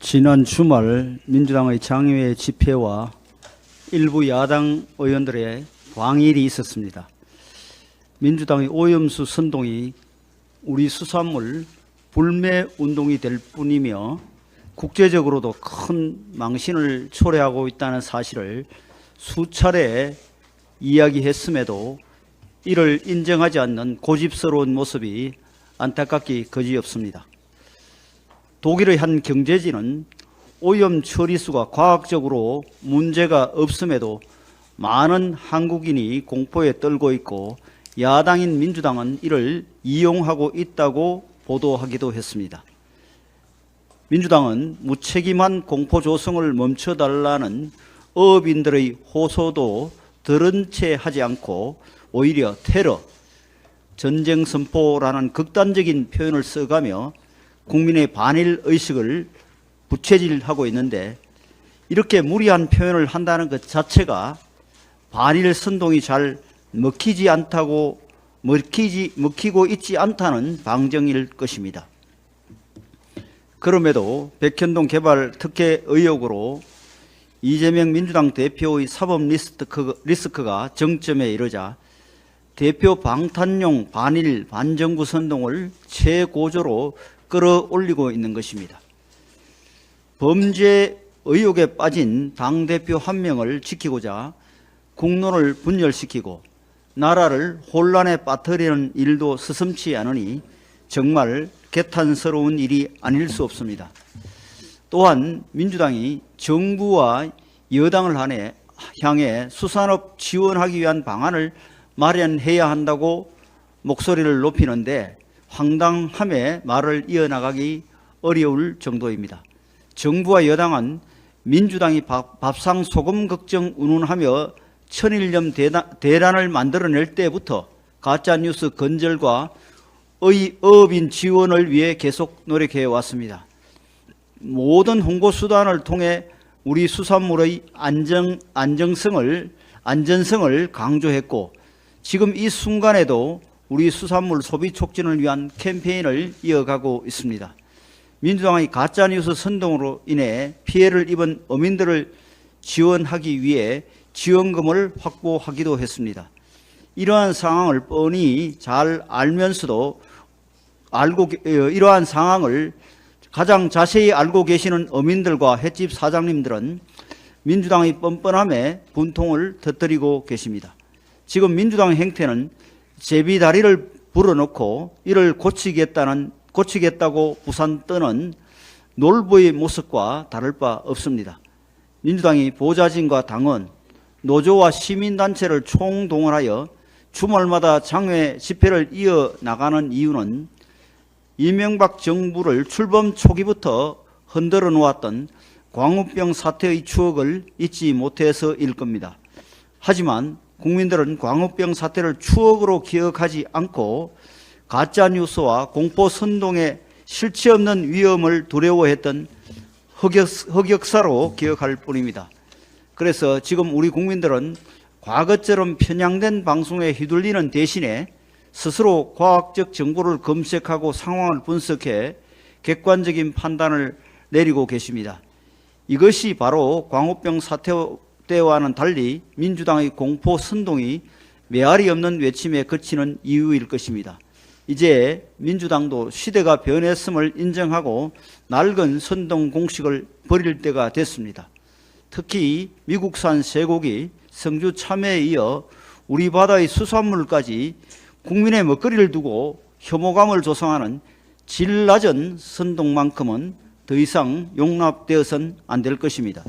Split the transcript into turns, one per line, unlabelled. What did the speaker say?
지난 주말 민주당의 장외 집회와 일부 야당 의원들의 광일이 있었습니다. 민주당의 오염수 선동이 우리 수산물 불매 운동이 될 뿐이며 국제적으로도 큰 망신을 초래하고 있다는 사실을 수차례 이야기했음에도 이를 인정하지 않는 고집스러운 모습이 안타깝기 그지없습니다. 독일의 한 경제지는 오염 처리수가 과학적으로 문제가 없음에도 많은 한국인이 공포에 떨고 있고 야당인 민주당은 이를 이용하고 있다고 보도하기도 했습니다. 민주당은 무책임한 공포 조성을 멈춰달라는 어업인들의 호소도 들은 채 하지 않고 오히려 테러, 전쟁 선포라는 극단적인 표현을 써가며 국민의 반일 의식을 부채질하고 있는데, 이렇게 무리한 표현을 한다는 것 자체가 반일 선동이 잘 먹히고 있지 않다는 방증일 것입니다. 그럼에도 백현동 개발 특혜 의혹으로 이재명 민주당 대표의 사법 리스크가 정점에 이르자 대표 방탄용 반일 반정부 선동을 최고조로 끌어올리고 있는 것입니다. 범죄 의혹에 빠진 당대표 한 명을 지키고자 국론을 분열시키고 나라를 혼란에 빠뜨리는 일도 서슴지 않으니 정말 개탄스러운 일이 아닐 수 없습니다. 또한 민주당이 정부와 여당을 향해 수산업 지원하기 위한 방안을 마련해야 한다고 목소리를 높이는데 황당함에 말을 이어나가기 어려울 정도입니다. 정부와 여당은 민주당이 밥상 소금 걱정 운운하며 천일염 대란을 만들어낼 때부터 가짜뉴스 건절과 어업인 지원을 위해 계속 노력해 왔습니다. 모든 홍보수단을 통해 우리 수산물의 안전성을 강조했고, 지금 이 순간에도 우리 수산물 소비 촉진을 위한 캠페인을 이어가고 있습니다. 민주당의 가짜뉴스 선동으로 인해 피해를 입은 어민들을 지원하기 위해 지원금을 확보하기도 했습니다. 이러한 상황을 뻔히 잘 알면서도 이러한 상황을 가장 자세히 알고 계시는 어민들과 횟집 사장님들은 민주당의 뻔뻔함에 분통을 터뜨리고 계십니다. 지금 민주당의 행태는 제비다리를 불어넣고 이를 고치겠다고 부산 떠는 놀부의 모습과 다를 바 없습니다. 민주당이 보좌진과 당원, 노조와 시민단체를 총동원하여 주말마다 장외 집회를 이어나가는 이유는 이명박 정부를 출범 초기부터 흔들어 놓았던 광우병 사태의 추억을 잊지 못해서일 겁니다. 하지만 국민들은 광우병 사태를 추억으로 기억하지 않고 가짜뉴스와 공포 선동의 실체 없는 위험을 두려워했던 흑역사로 기억할 뿐입니다. 그래서 지금 우리 국민들은 과거처럼 편향된 방송에 휘둘리는 대신에 스스로 과학적 정보를 검색하고 상황을 분석해 객관적인 판단을 내리고 계십니다. 이것이 바로 광우병 사태 때와는 달리 민주당의 공포 선동이 메아리 없는 외침에 그치는 이유일 것입니다. 이제 민주당도 시대가 변했음을 인정하고 낡은 선동 공식을 버릴 때가 됐습니다. 특히 미국산 쇠고기, 성주 참외에 이어 우리 바다의 수산물까지 국민의 먹거리를 두고 혐오감을 조성하는 질 낮은 선동만큼은 더 이상 용납되어서는 안 될 것입니다.